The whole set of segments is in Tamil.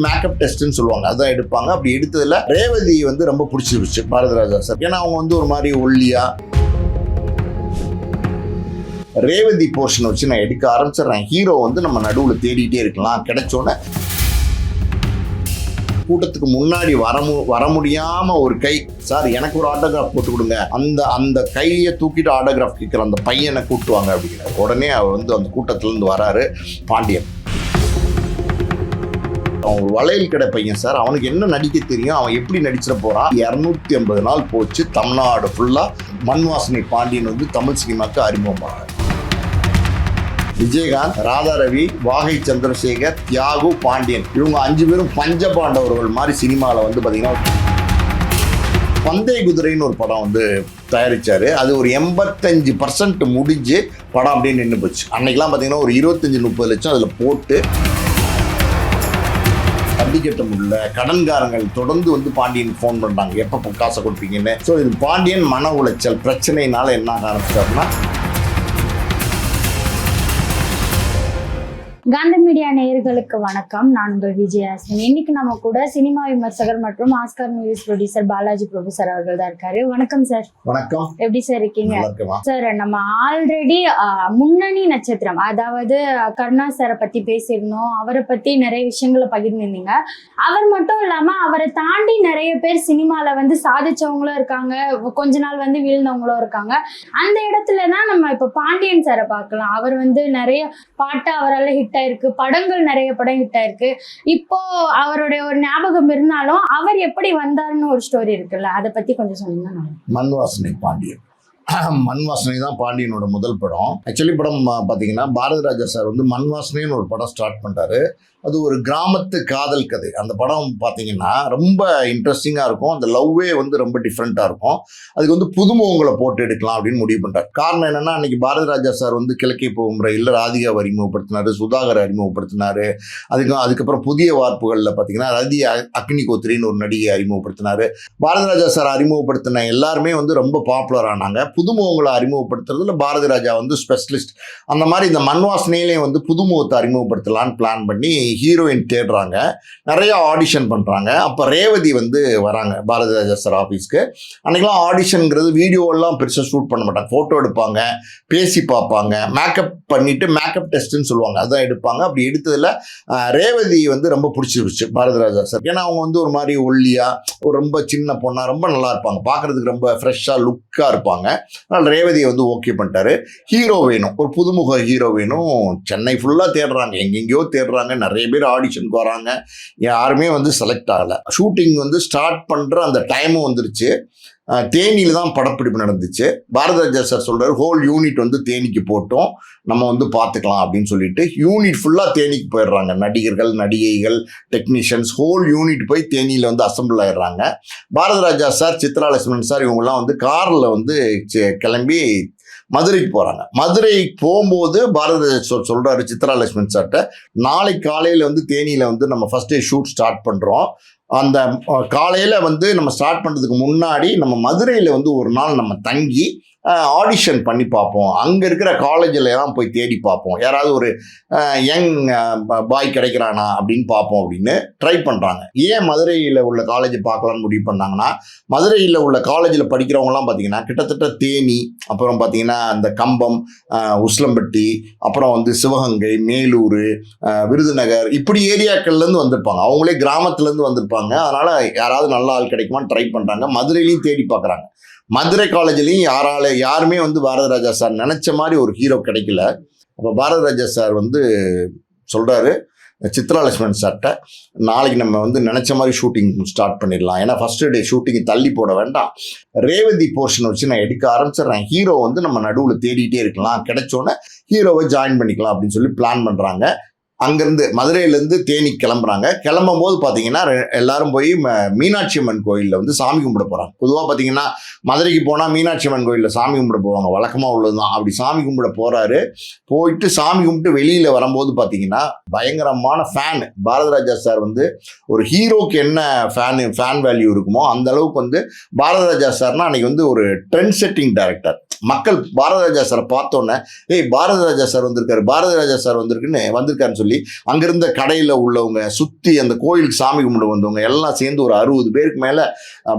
மேக்கப் டெஸ்ட்னு சொல்லுவாங்க, அதான் எடுப்பாங்க. அப்படி எடுத்ததுல ரேவதி வந்து ரொம்ப பிடிச்சிருச்சு பாரதிராஜா சார். ஏன்னா அவங்க வந்து ஒரு மாதிரி ஒல்லியா, ரேவதி போர்ஷன் வச்சு நான் எடுக்க ஆரம்பிச்சிடுறேன். ஹீரோ வந்து நம்ம நடுவில் தேடிட்டே இருக்கலாம். கிடைச்சோன்னே கூட்டத்துக்கு முன்னாடி வர முடியாம ஒரு கை, சார் எனக்கு ஒரு ஆட்டோகிராஃப் போட்டு கொடுங்க, அந்த கையை தூக்கிட்டு ஆட்டோகிராஃப் கேட்குற அந்த பையனை கூட்டுவாங்க அப்படிங்கிற உடனே அவர் வந்து அந்த கூட்டத்திலேருந்து வராரு பாண்டியன். அவன் ஒரு வளையல் கடை பையன் சார், அவனுக்கு என்ன நடிக்க தெரியும், அவன் எப்படி நடிச்சிட போறான். 250 நாள் போச்சு, தமிழ்நாடு ஃபுல்லா மண் வாசனை பாண்டியன் வந்து தமிழ் சினிமாவுக்கு அறிமுகமானார். விஜயகாந்த், ராதா ரவி, வாகை சந்திரசேகர், தியாகு, பாண்டியன், இவங்க 5 பேரும் பஞ்ச பாண்டவர்கள் மாதிரி சினிமாவில் வந்து பார்த்தீங்கன்னா பந்தய குதிரைன்னு ஒரு படம் வந்து தயாரிச்சாரு. அது ஒரு 85% முடிஞ்சு படம் அப்படியே நின்று போச்சு. அன்னைக்கெல்லாம் பார்த்தீங்கன்னா ஒரு 25-30 லட்சம் அதில் போட்டு வட்டி கட்ட முடியல. கடன்காரங்கள் தொடர்ந்து வந்து பாண்டியன் ஃபோன் பண்ணுறாங்க, எப்போ காசை கொடுப்பீங்கன்னு. ஸோ இது பாண்டியன் மன உளைச்சல் பிரச்சனைனால என்ன ஆரம்பிச்சாருன்னா, காந்த மீடியா நேயர்களுக்கு வணக்கம். நான் உங்கள் விஜயாசினி. இன்னைக்கு நம்ம கூட சினிமா விமர்சகர் மற்றும் ஆஸ்கார் மூவிஸ் ப்ரொடியூசர் பாலாஜி பிரபு சார் அவர்கள் தான் இருக்காரு. வணக்கம் சார். வணக்கம். எப்படி சார் இருக்கீங்க? சார், நம்ம ஆல்ரெடி முன்னணி நட்சத்திரம், அதாவது கருணா சாரை பத்தி பேசியிருந்தோம். அவரை பத்தி நிறைய விஷயங்களை பகிர்ந்திருந்தீங்க. அவர் மட்டும் இல்லாம அவரை தாண்டி நிறைய பேர் சினிமால வந்து சாதிச்சவங்களும் இருக்காங்க, கொஞ்ச நாள் வந்து வீழ்ந்தவங்களும் இருக்காங்க. அந்த இடத்துலதான் நம்ம இப்ப பாண்டியன் சாரை பார்க்கலாம். அவர் வந்து நிறைய பாட்டு அவரால் ஹிட் ஆயிருக்கு, படங்கள் நிறைய படம் ஹிட் ஆயிருக்கு. இப்போ அவருடைய ஒரு ஞாபகம் இருந்தாலும் அவர் எப்படி வந்தாருன்னு ஒரு ஸ்டோரி இருக்குல்ல, அதை பத்தி கொஞ்சம் சொன்னீங்கன்னா. மண் வாசனை பாண்டியன், மண் வாசனை தான் பாண்டியனோட முதல் படம். ஆக்சுவலி படம் பார்த்தீங்கன்னா பாரதிராஜா சார் வந்து மண் வாசனைன்னு ஒரு படம் ஸ்டார்ட் பண்ணிட்டாரு. அது ஒரு கிராமத்து காதல் கதை. அந்த படம் பார்த்தீங்கன்னா ரொம்ப இன்ட்ரெஸ்டிங்காக இருக்கும். அந்த லவ்வே வந்து ரொம்ப டிஃப்ரெண்ட்டாக இருக்கும். அதுக்கு வந்து புதுமுகங்களை போட்டு எடுக்கலாம் அப்படின்னு முடிவு பண்ணிட்டார். காரணம் என்னென்னா, அன்றைக்கி பாரதிராஜா சார் வந்து கிழக்கே போகும் ரயிலில் ராதிகாவை அறிமுகப்படுத்தினார், சுதாகர் அறிமுகப்படுத்தினார். அதுக்கப்புறம் புதிய வார்ப்புகளில் பார்த்தீங்கன்னா ரதி அக்னிகோத்திரின்னு ஒரு நடிகை அறிமுகப்படுத்தினார். பாரதிராஜா சார் அறிமுகப்படுத்தின எல்லாருமே வந்து ரொம்ப பாப்புலர் ஆனாங்க. புதுமுகங்களை அறிமுகப்படுத்துறதுல பாரதிராஜா வந்து ஸ்பெஷலிஸ்ட். அந்த மாதிரி இந்த மண் வாசனையிலையும் வந்து புதுமுகத்தை அறிமுகப்படுத்தலான்னு பிளான் பண்ணி ஹீரோயின் தேடுறாங்க, நிறைய ஆடிஷன் பண்ணுறாங்க. அப்போ ரேவதி வந்து வராங்க பாரதிராஜா சார் ஆஃபீஸ்க்கு. அன்றைக்கெலாம் ஆடிஷனுங்கிறது வீடியோவெல்லாம் பெருசாக ஷூட் பண்ண மாட்டாங்க, ஃபோட்டோ எடுப்பாங்க, பேசி பார்ப்பாங்க, மேக்கப் பண்ணிவிட்டு மேக்கப் டெஸ்ட்டுன்னு சொல்லுவாங்க, அதான் எடுப்பாங்க. அப்படி எடுத்ததில் ரேவதி வந்து ரொம்ப பிடிச்சிருச்சு பாரதிராஜா சார். ஏன்னா அவங்க வந்து ஒரு மாதிரி ஒல்லியாக, ஒரு ரொம்ப சின்ன பொண்ணாக, ரொம்ப நல்லா இருப்பாங்க, பார்க்குறதுக்கு ரொம்ப ஃப்ரெஷ்ஷாக லுக்காக இருப்பாங்க. அதனால் ரேவதியை வந்து ஓகே பண்ணிட்டாரு. ஹீரோ வேணும், ஒரு புதுமுக ஹீரோ வேணும். சென்னை ஃபுல்லாக தேடுறாங்க, எங்கெங்கேயோ தேடுறாங்க, நிறைய பேர் ஆடிஷனுக்கு வராங்க, யாருமே வந்து செலக்ட் ஆகலை. ஷூட்டிங் வந்து ஸ்டார்ட் பண்ணுற அந்த டைமும் வந்துருச்சு. தேனியில் தான் படப்பிடிப்பு நடந்துச்சு. பாரதிராஜா சார் சொல்கிறார், ஹோல் யூனிட் வந்து தேனிக்கு போட்டோம், நம்ம வந்து பார்த்துக்கலாம் அப்படின்னு சொல்லிட்டு யூனிட் ஃபுல்லாக தேனிக்கு போயிடுறாங்க. நடிகர்கள், நடிகைகள், டெக்னீஷியன்ஸ், ஹோல் யூனிட் போய் தேனியில் வந்து அசம்பிள் ஆயிடுறாங்க. பாரதிராஜா சார், சித்ரா லட்சுமணன் சார், இவங்கெல்லாம் வந்து காரில் வந்து கிளம்பி மதுரைக்கு போகிறாங்க. மதுரைக்கு போகும்போது பாரதிராஜா சார் சொல்கிறாரு சித்ரா லட்சுமணன் சார்கிட்ட, நாளைக்கு காலையில் வந்து தேனியில் வந்து நம்ம ஃபஸ்ட் டே ஷூட் ஸ்டார்ட் பண்ணுறோம். அந்த காலையில் வந்து நம்ம ஸ்டார்ட் பண்ணுறதுக்கு முன்னாடி நம்ம மதுரையில் வந்து ஒரு நாள் நம்ம தங்கி ஆடிஷன் பண்ணி பார்ப்போம், அங்கே இருக்கிற காலேஜில் எல்லாம் போய் தேடி பார்ப்போம், யாராவது ஒரு யங் பாய் கிடைக்கிறானா அப்படின்னு பார்ப்போம் அப்படின்னு ட்ரை பண்ணுறாங்க. ஏன் மதுரையில் உள்ள காலேஜை பார்க்கலான்னு முடிவு பண்ணாங்கன்னா, மதுரையில் உள்ள காலேஜில் படிக்கிறவங்கலாம் பார்த்திங்கன்னா கிட்டத்தட்ட தேனி, அப்புறம் பார்த்திங்கன்னா இந்த கம்பம், உஸ்லம்பட்டி, அப்புறம் வந்து சிவகங்கை, மேலூர், விருதுநகர், இப்படி ஏரியாக்கள்லேருந்து வந்திருப்பாங்க. அவங்களே கிராமத்துலேருந்து வந்திருப்பாங்க. அதனால் யாராவது நல்ல ஆள் கிடைக்குமான்னு ட்ரை பண்ணுறாங்க. மதுரையிலையும் தேடி பார்க்குறாங்க. மதுரை காலேஜ்லேயும் யாருமே வந்து பாரதிராஜா சார் நினச்ச மாதிரி ஒரு ஹீரோ கிடைக்கல. அப்போ பாரதிராஜா சார் வந்து சொல்கிறாரு சித்ரா லட்சுமணன் சார்கிட்ட, நாளைக்கு நம்ம வந்து நினச்ச மாதிரி ஷூட்டிங் ஸ்டார்ட் பண்ணிடலாம், ஏன்னா ஃபஸ்ட்டு டே ஷூட்டிங் தள்ளி போட வேண்டாம், ரேவதி போர்ஷன் வச்சு நான் எடுக்க ஆரம்பிச்சிடுறேன், ஹீரோ வந்து நம்ம நடுவில் தேடிட்டே இருக்கலாம், கிடைச்சோன்னே ஹீரோவை ஜாயின் பண்ணிக்கலாம் அப்படின்னு சொல்லி பிளான் பண்ணுறாங்க. அங்கேருந்து மதுரையிலேருந்து தேனி கிளம்புறாங்க. கிளம்பும் போது பார்த்தீங்கன்னா எல்லாரும் போய் மீனாட்சி அம்மன் கோயிலில் வந்து சாமி கும்பிட போகிறாங்க. பொதுவாக பார்த்தீங்கன்னா மதுரைக்கு போனால் மீனாட்சி அம்மன் கோயிலில் சாமி கும்பிட போவாங்க, வழக்கமாக உள்ளது தான். அப்படி சாமி கும்பிட போகிறாரு. போயிட்டு சாமி கும்பிட்டு வெளியில் வரும்போது பார்த்தீங்கன்னா பயங்கரமான ஃபேன். பாரதிராஜா சார் வந்து ஒரு ஹீரோக்கு என்ன ஃபேன் வேல்யூ இருக்குமோ அந்த அளவுக்கு வந்து பாரதிராஜா சார்னா அன்றைக்கி வந்து ஒரு ட்ரெண்ட் செட்டிங் டைரக்டர். மக்கள் பாரதிராஜா சாரை பார்த்தோன்னே ஏய் பாரதிராஜா சார் வந்திருக்காரு, பாரதிராஜா சார் வந்திருக்காருன்னு சொல்லி அங்கிருந்த கடையில் உள்ளவங்க சுற்றி அந்த கோயிலுக்கு சாமி கும்பிட வந்தவங்க எல்லாம் சேர்ந்து ஒரு 60 பேருக்கு மேலே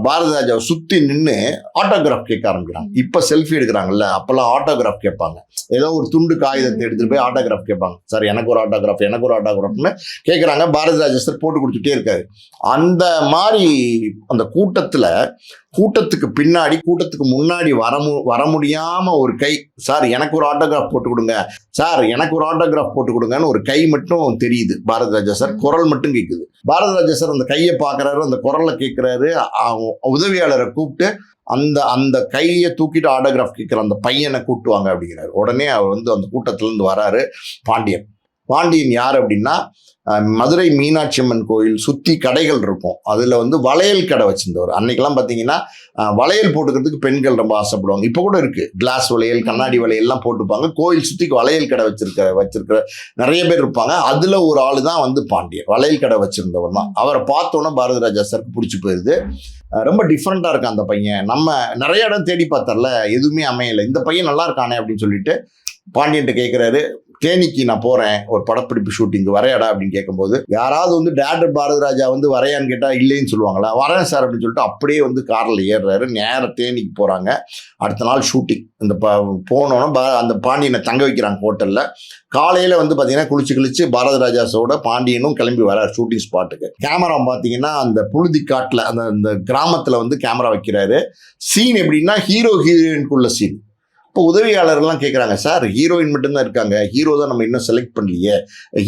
பாரதிராஜாவை சுற்றி நின்று ஆட்டோகிராஃப் கேட்க ஆரம்பிக்கிறாங்க. இப்போ செல்ஃபி எடுக்கிறாங்கல்ல, அப்போல்லாம் ஆட்டோகிராஃப் கேட்பாங்க. ஏதோ ஒரு துண்டு காகிதத்தை எடுத்துகிட்டு போய் ஆட்டோகிராஃப் கேட்பாங்க. சார் எனக்கு ஒரு ஆட்டோகிராஃப்னு கேட்குறாங்க. பாரதிராஜா சார் போட்டு கொடுத்துட்டே இருக்காரு. அந்த மாதிரி அந்த கூட்டத்துக்கு பின்னாடி கூட்டத்துக்கு முன்னாடி வர முடியாம ஒரு கை, சார் எனக்கு ஒரு ஆட்டோகிராஃப் போட்டு கொடுங்க, சார் எனக்கு ஒரு ஆட்டோகிராஃப் போட்டு கொடுங்கன்னு ஒரு கை மட்டும் தெரியுது. பாரதிராஜா சார் குரல் மட்டும் கேட்குது. பாரதிராஜா சார் அந்த கையை பார்க்குறாரு, அந்த குரலை கேட்குறாரு. உதவியாளரை கூப்பிட்டு அந்த கையை தூக்கிட்டு ஆட்டோகிராஃப் கேட்குற அந்த பையனை கூட்டுவாங்க அப்படிங்கிறாரு. உடனே அவர் அந்த கூட்டத்திலேருந்து வராரு. பாண்டியன் யார் அப்படின்னா, மதுரை மீனாட்சி அம்மன் கோயில் சுற்றி கடைகள் இருக்கும். அதில் வளையல் கடை வச்சிருந்தவர். அன்னைக்கெல்லாம் பார்த்தீங்கன்னா வளையல் போட்டுக்கிறதுக்கு பெண்கள் ரொம்ப ஆசைப்படுவாங்க. இப்போ கூட இருக்குது, கிளாஸ் வளையல், கண்ணாடி வளையல்லாம் போட்டுப்பாங்க. கோயில் சுற்றி வளையல் கடை வச்சிருக்கிற நிறைய பேர் இருப்பாங்க. அதில் ஒரு ஆள் தான் பாண்டியன், வளையல் கடை வச்சிருந்தவர் தான். அவரை பார்த்தோன்னே பாரதிராஜா சாருக்கு பிடிச்சி போயிடுது. ரொம்ப டிஃப்ரெண்ட்டாக இருக்கான் அந்த பையன். நம்ம நிறைய இடம் தேடி பார்த்தார்ல, எதுவுமே அமையலை. இந்த பையன் நல்லா இருக்கானே அப்படின்னு சொல்லிட்டு பாண்டியன்ட்ட கேட்குறாரு, தேனிக்கு நான் போகிறேன் ஒரு படப்பிடிப்பு ஷூட்டிங், வரையாடா அப்படின்னு கேட்கும்போது, யாராவது டேரக்டர் பாரதிராஜா வரையான்னு கேட்டால் இல்லைன்னு சொல்லுவாங்களா? வரேன் சார் அப்படின்னு சொல்லிட்டு அப்படியே காரில் ஏறுறாரு. நேராக தேனிக்கு போகிறாங்க. அடுத்த நாள் ஷூட்டிங். போனோன்னா அந்த பாண்டியனை தங்க வைக்கிறாங்க ஹோட்டலில். காலையில் பார்த்தீங்கன்னா குளிச்சு பாரதிராஜாஸோட பாண்டியனும் கிளம்பி வரார் ஷூட்டிங் ஸ்பாட்டுக்கு. கேமரா பார்த்தீங்கன்னா அந்த புழுதி காட்டில் அந்த கிராமத்தில் கேமரா வைக்கிறாரு. சீன் எப்படின்னா ஹீரோ ஹீரோயினுக்குள்ள சீன். இப்போ உதவியாளர்கள்லாம் கேட்குறாங்க, சார் ஹீரோயின் மட்டும்தான் இருக்காங்க, ஹீரோ தான் நம்ம இன்னும் செலக்ட் பண்ணலையே,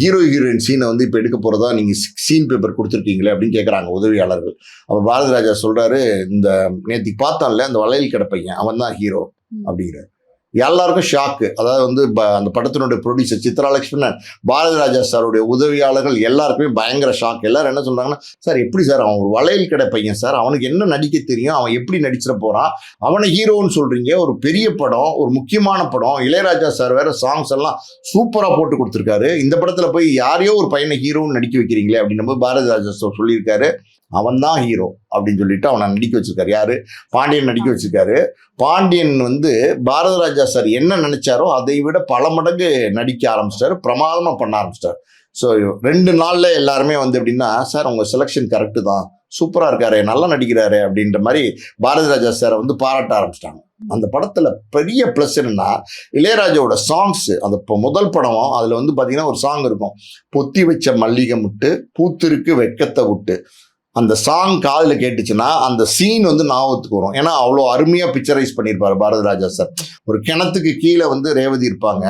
ஹீரோயின் சீனை இப்போ எடுக்க போகிறதா நீங்கள் சீன் பேப்பர் கொடுத்துருக்கீங்களே அப்படின்னு கேட்குறாங்க உதவியாளர்கள். அப்போ பாரதிராஜா சொல்கிறாரு, இந்த நேற்றுக்கு பார்த்தான்ல அந்த வளையல் கடை பையன், அவன் தான் ஹீரோ அப்படிங்கிறார். எல்லாருக்கும் ஷாக்கு. அதாவது அந்த படத்தினுடைய ப்ரொடியூசர் சித்ரா லட்சுமணன், பாரதிராஜா சாருடைய உதவியாளர்கள் எல்லாருக்குமே பயங்கர ஷாக். எல்லாரும் என்ன சொல்றாங்கன்னா, சார் எப்படி சார் அவன் ஒரு வளையல் கடை பையன் சார், அவனுக்கு என்ன நடிக்க தெரியும், அவன் எப்படி நடிச்சிட போறான், அவனை ஹீரோன்னு சொல்றீங்க, ஒரு பெரிய படம், ஒரு முக்கியமான படம், இளையராஜா சார் வேற சாங்ஸ் எல்லாம் சூப்பரா போட்டு கொடுத்துருக்காரு, இந்த படத்துல போய் யாரையோ ஒரு பையனை ஹீரோன்னு நடிக்க வைக்கிறீங்களே அப்படின்னு பாரதிராஜா சார் சொல்லியிருக்காரு. அவன் தான் ஹீரோ அப்படின்னு சொல்லிட்டு அவனை நடிக்க வச்சிருக்காரு. யாரு? பாண்டியன் நடிக்க வச்சிருக்காரு. பாண்டியன் பாரதிராஜா சார் என்ன நினைச்சாரோ அதை விட பல மடங்கு நடிக்க ஆரம்பிச்சிட்டாரு, பிரமாதமா பண்ண ஆரம்பிச்சிட்டாரு. ஸோ 2 நாள்ல எல்லாருமே எப்படின்னா, சார் உங்க செலெக்ஷன் கரெக்டு தான், சூப்பரா இருக்காரு, நல்லா நடிக்கிறாரு அப்படின்ற மாதிரி பாரதிராஜா சாரை பாராட்ட ஆரம்பிச்சிட்டாங்க. அந்த படத்துல பெரிய பிளஸ் என்னன்னா, இளையராஜாவோட சாங்ஸ். அந்த முதல் படம் அதுல பாத்தீங்கன்னா ஒரு சாங் இருக்கும், பொத்தி வச்ச மல்லிகை முட்டு பூத்திருக்கு வெட்கத்தை விட்டு. அந்த சாங் காதில் கேட்டுச்சுன்னா அந்த சீன் ஞாபகத்துக்கு வரும். ஏன்னா அவ்வளோ அருமையாக பிக்சரைஸ் பண்ணியிருப்பாரு பாரதிராஜா சார். ஒரு கிணத்துக்கு கீழே ரேவதி இருப்பாங்க,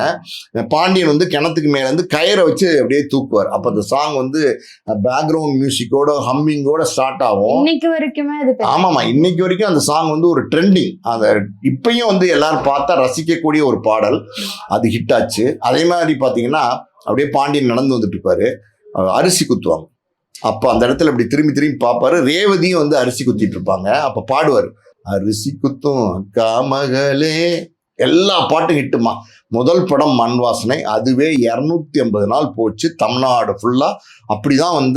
பாண்டியன் கிணத்துக்கு மேலே கயிறை வச்சு அப்படியே தூக்குவார். அப்போ அந்த சாங் பேக்ரவுண்ட் மியூசிக்கோட ஹம்மிங்கோட ஸ்டார்ட் ஆகும். இன்னைக்கு வரைக்குமே ஆமாம்மா, இன்னைக்கு வரைக்கும் அந்த சாங் ஒரு ட்ரெண்டிங். அதை இப்பயும் எல்லாரும் பார்த்தா ரசிக்கக்கூடிய ஒரு பாடல். அது ஹிட் ஆச்சு. அதே மாதிரி பார்த்தீங்கன்னா அப்படியே பாண்டியன் நடந்து வந்துட்டு இருப்பாரு, அரிசி குத்துவாங்க. அப்போ அந்த இடத்துல இப்படி திரும்பி பார்ப்பாரு, ரேவதியும் அரிசி குத்திட்டு இருப்பாங்க. அப்போ பாடுவார், அரிசி குத்தும் அக்கா மகளே. எல்லா பாட்டும் ஹிட்டுமா. முதல் படம் மண் வாசனை, அதுவே 250 நாள் போச்சு தமிழ்நாடு ஃபுல்லா. அப்படிதான்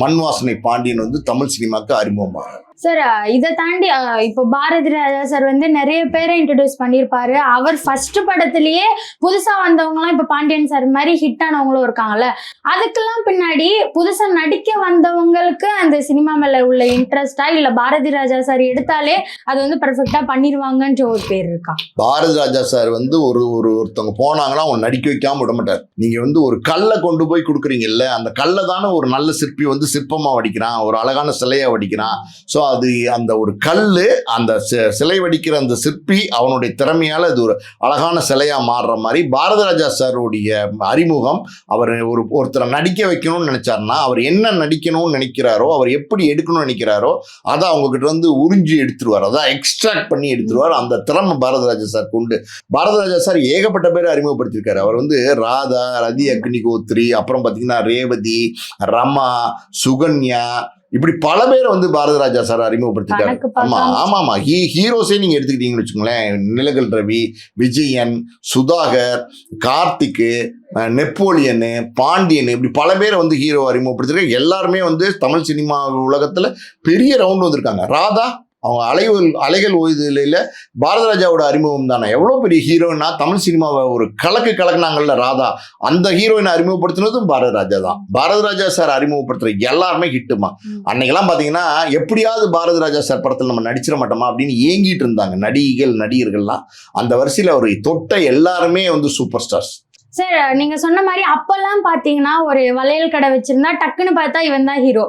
மண் வாசனை பாண்டியன் தமிழ் சினிமாவுக்கு அறிமுகமாக. சார் இதை தாண்டி இப்போ பாரதிராஜா சார் நிறைய பேரை இன்ட்ரடியூஸ் பண்ணியிருப்பாரு. அவர் ஃபர்ஸ்ட் படத்திலேயே புதுசா வந்தவங்கலாம் இப்போ பாண்டியன் சார் மாதிரி ஹிட் ஆனவங்களும் இருக்காங்கல்ல, அதுக்கெல்லாம் பின்னாடி புதுசா நடிக்க வந்தவங்களுக்கு அந்த சினிமா மேல உள்ள இன்ட்ரெஸ்டா, இல்ல பாரதிராஜா சார் எடுத்தாலே அது பெர்ஃபெக்டா பண்ணிடுவாங்கன்ற ஒரு பேர் இருக்கா? பாரதிராஜா சார் ஒருத்தவங்க போனாங்கன்னா அவங்க நடிக்க வைக்காம விட மாட்டார். நீங்க ஒரு கல்லை கொண்டு போய் கொடுக்குறீங்கல்ல, அந்த கல்லை தானே ஒரு நல்ல சிற்பி சிற்பமா வடிக்கிறான், ஒரு அழகான சிலையா வடிக்கிறான். ஸோ அது அந்த ஒரு கல்லு, அந்த சிலை வடிக்கிற அந்த சிற்பி அவனுடைய திறமையால அது ஒரு அழகான சிலையா மாறுற மாதிரி பாரதிராஜா சாருடைய அறிமுகம். அவர் ஒருத்தரை நடிக்க வைக்கணும்னு நினைச்சாருன்னா, அவர் என்ன நடிக்கணும்னு நினைக்கிறாரோ, அவர் எப்படி எடுக்கணும்னு நினைக்கிறாரோ அதை அவங்க கிட்ட உறிஞ்சி எடுத்துருவார், அதான் எக்ஸ்ட்ராக்ட் பண்ணி எடுத்துருவார். அந்த திறமை பாரதிராஜா சார் கொண்டு. பாரதிராஜா சார் ஏகப்பட்ட பேரை அறிமுகப்படுத்தியிருக்காரு. அவர் ராதா, ரதி அக்னிகோத்ரி, அப்புறம் பார்த்தீங்கன்னா ரேவதி, ரமா, சுகன்யா, இப்படி பல பேர் பாரதிராஜா சார் அறிமுகப்படுத்திட்டாரு. ஆமா ஹீரோஸே நீங்க எடுத்துக்கிட்டீங்கன்னு வச்சுக்கோங்களேன், நிலகல் ரவி, விஜயன், சுதாகர், கார்த்திக்கு, நெப்போலியனு, பாண்டியன், இப்படி பல பேரை ஹீரோ அறிமுகப்படுத்திருக்காங்க. எல்லாருமே தமிழ் சினிமா உலகத்துல பெரிய ரவுண்ட் வந்திருக்காங்க. ராதா அவங்க அலைகள் ஓய்தலையில் பாரதிராஜாவோட அறிமுகம் தானே. எவ்வளோ பெரிய ஹீரோயினா தமிழ் சினிமாவை ஒரு கலக்குனாங்கல்ல ராதா, அந்த ஹீரோயினை அறிமுகப்படுத்தினதும் பாரதிராஜா தான். பாரதிராஜா சார் அறிமுகப்படுத்துற எல்லாருமே ஹிட்டுமா. அன்னைக்கெல்லாம் பார்த்தீங்கன்னா எப்படியாவது பாரதிராஜா சார் படத்தில் நம்ம நடிச்சிட மாட்டோமா அப்படின்னு ஏங்கிட்டு இருந்தாங்க நடிகர்கள்லாம். அந்த வரிசையில் அவர் தொட்ட எல்லாருமே வந்து சூப்பர் ஸ்டார்ஸ். சார் நீங்க சொன்ன மாதிரி அப்பெல்லாம் பாத்தீங்கன்னா ஒரு வளையல் கடை வச்சிருந்தா டக்குன்னு பார்த்தா இவன் தான் ஹீரோ,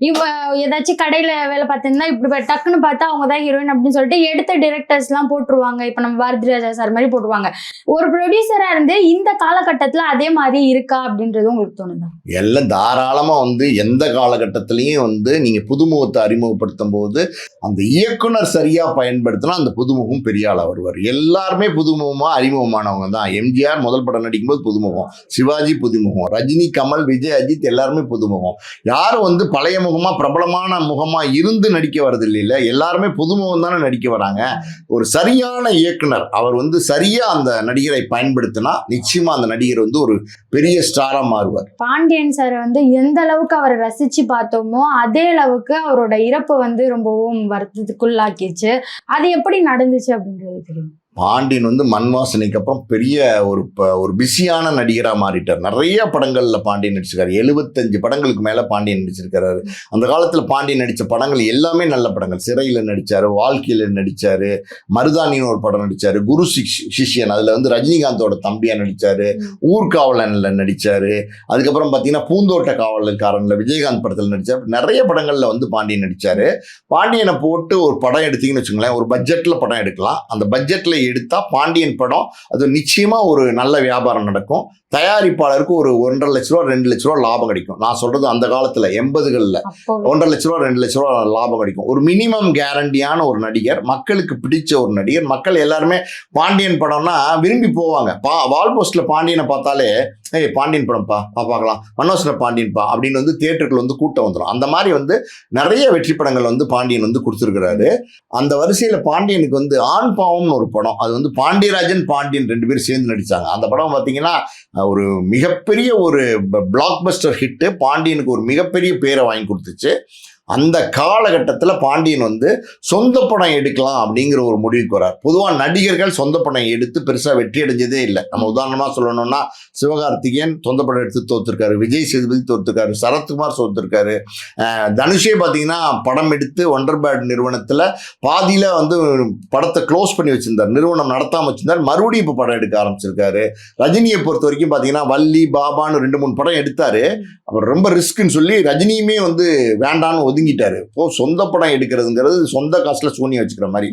ஏதாச்சும் கடையில வேலை பார்த்திருந்தா இப்படி டக்குன்னு பார்த்தா அவங்க தான் ஹீரோயின் அப்படின்னு சொல்லிட்டு எடுத்த டிரெக்டர்ஸ் எல்லாம் போட்டுருவாங்க. இப்ப நம்ம பாரதிராஜா சார் மாதிரி போட்டுருவாங்க. ஒரு ப்ரொடியூசரா இருந்து இந்த காலகட்டத்துல அதே மாதிரி இருக்கா அப்படின்றது உங்களுக்கு தோணுதா? எல்லாம் தாராளமா வந்து எந்த காலகட்டத்திலையும் வந்து நீங்க புதுமுகத்தை அறிமுகப்படுத்தும் போது அந்த இயக்குனர் சரியா பயன்படுத்தினா அந்த புதுமுகம் பெரிய ஆளா வருவார். எல்லாருமே புதுமுகமா அறிமுகமானவங்க தான். எம்ஜிஆர் முதல் படம் நடிக்கும்போது புதுமுகம், சிவாஜி புதுமுகம், ரஜினி, கமல், விஜய், அஜித் எல்லாருமே புதுமுகம். யாரும் வந்து பழைய முகமா பிரபலமான முகமா இருந்து நடிக்க வரது இல்லைல்ல, எல்லாருமே புதுமுகம் தானே நடிக்க வராங்க. ஒரு சரியான இயக்குனர் அவர் வந்து சரியா அந்த நடிகரை பயன்படுத்தினா நிச்சயமா அந்த நடிகர் வந்து ஒரு பெரிய ஸ்டாரா மாறுவார். பாண்டியன் சார் வந்து எந்த அளவுக்கு அவரை ரசிச்சு பார்த்தோமோ அதே அளவுக்கு அவரோட இறப்பு வந்து ரொம்பவும் வருத்தத்துக்குள்ளாக்கிச்சு. அது எப்படி நடந்துச்சு அப்படின்றது தெரியும். பாண்டியன் வந்து மண் வாசனைக்கு அப்புறம் பெரிய ஒரு பிஸியான நடிகராக மாறிட்டார். நிறைய படங்களில் பாண்டியன் நடிச்சிருக்காரு. 75 படங்களுக்கு மேலே பாண்டியன் நடிச்சிருக்காரு. அந்த காலத்தில் பாண்டியன் நடித்த படங்கள் எல்லாமே நல்ல படங்கள். சிறையில் நடித்தார், வாழ்க்கையில் நடித்தார், மருதானின்னு ஒரு படம் நடித்தார், குரு சிஷ்யன் அதில் வந்து ரஜினிகாந்தோட தம்பியாக நடித்தார், ஊர்காவலனில் நடித்தார். அதுக்கப்புறம் பார்த்தீங்கன்னா பூந்தோட்ட காவலக்காரனில் விஜயகாந்த் படத்தில் நடித்தார். நிறைய படங்களில் வந்து பாண்டியன் நடித்தார். பாண்டியனை போட்டு ஒரு படம் எடுத்தீங்கன்னு வச்சுங்களேன், ஒரு பட்ஜெட்டில் படம் எடுக்கலாம். அந்த பட்ஜெட்டில் எடுத்தா பாண்டியன் படம் அது நிச்சயமா ஒரு நல்ல வியாபாரம் நடக்கும். தயாரிப்பாளருக்கு ஒரு 1.5 லட்ச ரூபா 2 லட்ச ரூபா லாபம் கிடைக்கும். நான் சொல்றது அந்த காலத்துல 80களில் 1.5 லட்ச ரூபா 2 லட்ச ரூபா லாபம் கிடைக்கும். ஒரு மினிமம் கேரண்டியான ஒரு நடிகர், மக்களுக்கு பிடிச்ச ஒரு நடிகர். மக்கள் எல்லாருமே பாண்டியன் படம்னா விரும்பி போவாங்க. வால் போஸ்ட்ல பாண்டியனை பார்த்தாலே ஏய் பாண்டியன் படம்ப்பா பார்க்கலாம், மனோசன பாண்டியன்பா அப்படின்னு வந்து தியேட்டருக்கு வந்து கூட்டம் வந்துடும். அந்த மாதிரி வந்து நிறைய வெற்றி படங்கள் வந்து பாண்டியன் வந்து கொடுத்துருக்கிறாரு. அந்த வரிசையில பாண்டியனுக்கு வந்து ஆண் பாவம்னு ஒரு படம், அது வந்து பாண்டியராஜன் பாண்டியன் 2 பேரும் சேர்ந்து நடிச்சாங்க. அந்த படம் பார்த்தீங்கன்னா ஒரு மிகப்பெரிய ஒரு பிளாக் பஸ்டர் ஹிட்டு. பாண்டியனுக்கு ஒரு மிகப்பெரிய பேரை வாங்கி கொடுத்துச்சு. அந்த காலகட்டத்தில் பாண்டியன் வந்து சொந்த படம் எடுக்கலாம் அப்படிங்கிற ஒரு முடிவுக்கு வரார். பொதுவாக நடிகர்கள் சொந்த படம் எடுத்து பெருசாக வெற்றி அடைஞ்சதே இல்லை. நம்ம உதாரணமாக சொல்லணும்னா சிவகார்த்திகேயன் சொந்த படம் எடுத்து தோத்துருக்காரு, விஜய் சேதுபதி தோத்துருக்காரு, சரத்குமார் தோத்துருக்காரு. தனுஷே பார்த்தீங்கன்னா படம் எடுத்து ஒண்டர்பேர்ட் நிறுவனத்தில் பாதியில் வந்து படத்தை க்ளோஸ் பண்ணி வச்சிருந்தார், நிறுவனம் நடத்தாமல் வச்சிருந்தார். மறுபடியும் இப்போ படம் எடுக்க ஆரம்பிச்சிருக்காரு. ரஜினியை பொறுத்த வரைக்கும் பார்த்தீங்கன்னா வள்ளி, பாபான்னு 2-3 படம் எடுத்தார். அவர் ரொம்ப ரிஸ்க்குன்னு சொல்லி ரஜினியுமே வந்து வேண்டான்னு ஒதுங்கிட்டாரு. இப்போ சொந்த படம் எடுக்கிறதுங்கிறது சொந்த காசுல சூனி வச்சுக்கிற மாதிரி.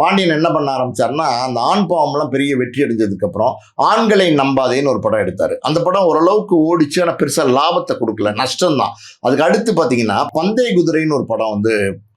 பாண்டியன் என்ன பண்ண ஆரம்பிச்சாருன்னா, அந்த ஆண் பாவம்லாம் பெரிய வெற்றி அடைஞ்சதுக்கு அப்புறம் ஆண்களை நம்பாதேன்னு ஒரு படம் எடுத்தாரு. அந்த படம் ஓரளவுக்கு ஓடிச்சு, ஆனால் பெருசா லாபத்தை கொடுக்கல, நஷ்டம்தான். அதுக்கு அடுத்து பார்த்தீங்கன்னா பந்தய குதிரைன்னு ஒரு படம் வந்து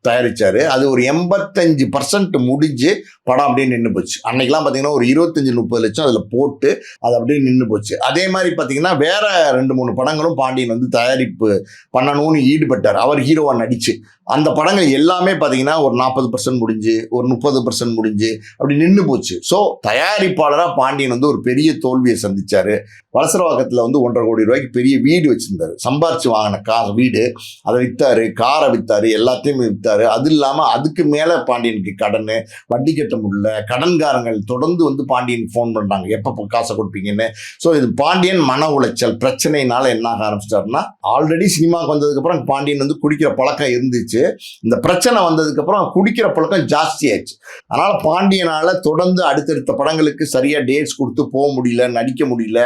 தயாரிச்சாரு. அது ஒரு 85% முடிஞ்சு படம் அப்படியே நின்று போச்சு. அன்னைக்கெல்லாம் பார்த்தீங்கன்னா ஒரு 25-30 லட்சம் அதில் போட்டு அது அப்படியே நின்று போச்சு. அதே மாதிரி பார்த்தீங்கன்னா வேற 2-3 படங்களும் பாண்டியன் வந்து தயாரிப்பு பண்ணணும்னு ஈடுபட்டார், அவர் ஹீரோவா நடிச்சு. அந்த படங்கள் எல்லாமே பார்த்தீங்கன்னா ஒரு 40% முடிஞ்சு, ஒரு 30% முடிஞ்சு அப்படி நின்று போச்சு. ஸோ தயாரிப்பாளராக பாண்டியன் வந்து ஒரு பெரிய தோல்வியை சந்திச்சாரு. வலசரவாக்கத்தில் வந்து 1.5 கோடி ரூபாய்க்கு பெரிய வீடு வச்சிருந்தாரு. சம்பாரிச்சு வாங்கின வீடு, அதை வித்தாரு, காரை வித்தாரு, எல்லாத்தையும் வித்தாரு. அது இல்லாமல் அதுக்கு மேலே பாண்டியனுக்கு கடன், வட்டி கட்ட முடியல. கடன்காரங்கள் தொடர்ந்து வந்து பாண்டியனுக்கு ஃபோன் பண்ணுறாங்க, எப்போ காசை கொடுப்பீங்கன்னு. ஸோ இது பாண்டியன் மன உளைச்சல் பிரச்சனைனால என்ன ஆக ஆரம்பிச்சிட்டாருன்னா, ஆல்ரெடி சினிமாவுக்கு வந்ததுக்கப்புறம் பாண்டியன் வந்து குடிக்கிற பழக்கம் இருந்துச்சு. இந்த பிரச்சனை வந்ததுக்கப்புறம் குடிக்கிற பழக்கம் ஜாஸ்தி ஆயிடுச்சு. அதனால பாண்டியனால தொடர்ந்து அடுத்தடுத்த படங்களுக்கு சரியா டேட்ஸ் கொடுத்து போக முடியல, நடிக்க முடியல.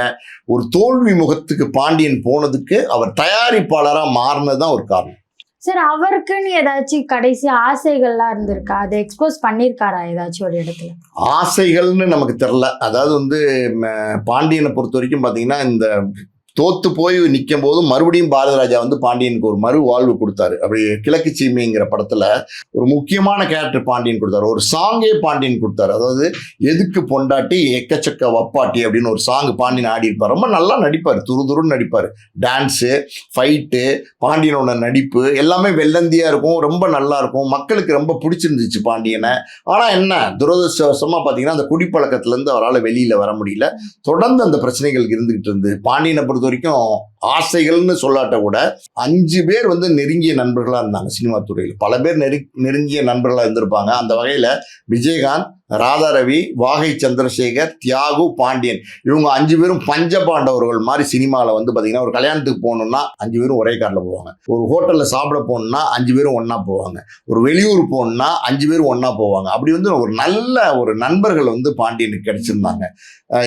ஒரு தோல்வி முகத்துக்கு பாண்டியன் போனதுக்கு அவர் தயாரிப்பாளராக மாறினதுதான் ஒரு காரணம். சார் அவருக்குன்னு ஏதாச்சும் கடைசி ஆசைகள்லாம் இருந்திருக்கா? அதை எக்ஸ்போஸ் பண்ணியிருக்காரா ஏதாச்சும் ஒரு இடத்துல? ஆசைகள்னு நமக்கு தெரியல. அதாவது வந்து பாண்டியனை பொறுத்த வரைக்கும் பார்த்தீங்கன்னா, இந்த தோத்து போய் நிற்கும் போது மறுபடியும் பாரதிராஜா வந்து பாண்டியனுக்கு ஒரு மறு வாழ்வு கொடுத்தாரு. அப்படி கிழக்கு சீமைங்கிற படத்துல ஒரு முக்கியமான கேரக்டர் பாண்டியன் கொடுத்தாரு. ஒரு சாங்கே பாண்டியன் கொடுத்தாரு. அதாவது எதுக்கு பொண்டாட்டி எக்கச்சக்க வப்பாட்டி அப்படின்னு ஒரு சாங் பாண்டியன் ஆடி இருப்பார். ரொம்ப நல்லா நடிப்பார், துருதுருன்னு நடிப்பார். டான்ஸு, ஃபைட்டு, பாண்டியனோட நடிப்பு எல்லாமே வெள்ளந்தியா இருக்கும், ரொம்ப நல்லா இருக்கும். மக்களுக்கு ரொம்ப பிடிச்சிருந்துச்சு பாண்டியனை. ஆனா என்ன துரதிருஷ்டவசமா பார்த்தீங்கன்னா அந்த குடிப்பழக்கத்துல இருந்து அவரால் வெளியில வர முடியல. தொடர்ந்து அந்த பிரச்சனைகள் இருந்துகிட்டு இருந்து பாண்டியனை பொறுத்த பொறுத்த வரைக்கும் ஆசைகள்னு சொல்லாட்ட கூட 5 பேர் வந்து நெருங்கிய நண்பர்களாக இருந்தாங்க சினிமா துறையில். பல பேர் நெருங்கிய நண்பர்களாக இருந்திருப்பாங்க. அந்த வகையில் விஜயகாந்த், ராதாரவி, வாகை சந்திரசேகர், தியாகு, பாண்டியன் இவங்க 5 பேரும் பஞ்சபாண்டவர்கள் மாதிரி சினிமாவில் வந்து பார்த்தீங்கன்னா ஒரு கல்யாணத்துக்கு போகணுன்னா 5 பேரும் ஒரே காரில் போவாங்க. ஒரு ஹோட்டலில் சாப்பிட போகணுன்னா 5 பேரும் ஒன்றா போவாங்க. ஒரு வெளியூர் போகணுன்னா 5 பேரும் ஒன்றா போவாங்க. அப்படி வந்து ஒரு நல்ல ஒரு நண்பர்கள் வந்து பாண்டியனுக்கு கிடைச்சிருந்தாங்க.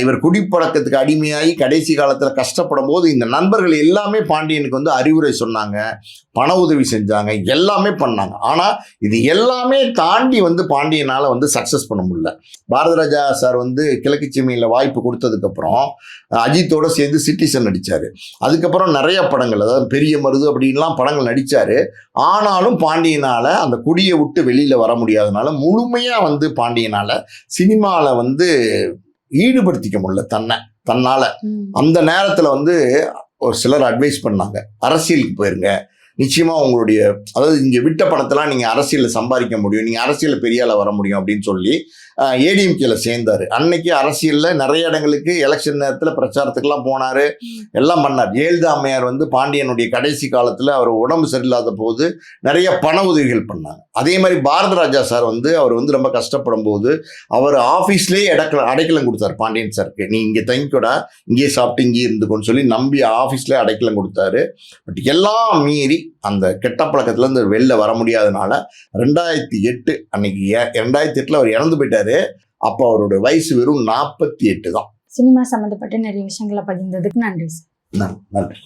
இவர் குடிப்பழக்கத்துக்கு அடிமையாகி கடைசி காலத்தில் கஷ்டப்படும் போது இந்த நண்பர்கள் எல்லாமே பாண்டியனுக்கு வந்து அறிவுரை சொன்னாங்க, பண உதவி செஞ்சாங்க, எல்லாமே பண்ணாங்க. ஆனால் இது எல்லாமே தாண்டி வந்து பாண்டியனால் வந்து சக்ஸஸ் பண்ண முடியல. பாரதிராஜா சார் வந்து கிழக்கு சீமையில் வாய்ப்பு கொடுத்ததுக்கப்புறம் அஜித்தோட சேர்ந்து சிட்டிசன் நடித்தார். அதுக்கப்புறம் நிறைய படங்கள், அதாவது பெரிய மருது அப்படின்லாம் படங்கள் நடித்தார். ஆனாலும் பாண்டியனால் அந்த குடியை விட்டு வெளியில் வர முடியாதனால முழுமையாக வந்து பாண்டியனால் சினிமாவில் வந்து ஈடுபடுத்திக்க முடியல தன்னால். அந்த நேரத்தில் வந்து ஒரு சிலர் அட்வைஸ் பண்ணாங்க, அரசியலுக்கு போயிருங்க, நிச்சயமாக உங்களுடைய அதாவது இங்கே விட்ட படத்தெல்லாம் நீங்கள் அரசியலில் சம்பாதிக்க முடியும், நீங்கள் அரசியலில் பெரிய ஆளாக வர முடியும் அப்படின்னு சொல்லி ஏடிஎம்கேல சேர்ந்தார். அன்னைக்கு அரசியலில் நிறைய இடங்களுக்கு எலெக்ஷன் நேரத்தில் பிரச்சாரத்துக்கெல்லாம் போனார், எல்லாம் பண்ணார். ஜெயலலிதா அம்மையார் வந்து பாண்டியனுடைய கடைசி காலத்தில் அவர் உடம்பு சரியில்லாத போது நிறைய பண உதவிகள் பண்ணாங்க. அதே மாதிரி பாரதிராஜா சார் வந்து அவர் வந்து ரொம்ப கஷ்டப்படும் போது அவர் ஆஃபீஸ்லேயே அடைக்கலம் கொடுத்தார் பாண்டியன் சாருக்கு. நீ இங்கே தங்கிக்கூடா, இங்கேயே சாப்பிட்டு இங்கேயே இருந்துக்கோன்னு சொல்லி நம்பி ஆஃபீஸ்லேயே அடைக்கலம் கொடுத்தாரு. பட் எல்லாம் மீறி அந்த கெட்ட பழக்கத்துலேருந்து வெளில வர முடியாதனால 2008 அன்னைக்கு 2008 அவர் இறந்து போயிட்டாரு. அப்போ அவருடைய வயசு வெறும் 48 தான். சினிமா சம்மந்தப்பட்ட நிறைய விஷயங்களை பகிர்ந்ததுக்கு நன்றி சார். நன்றி.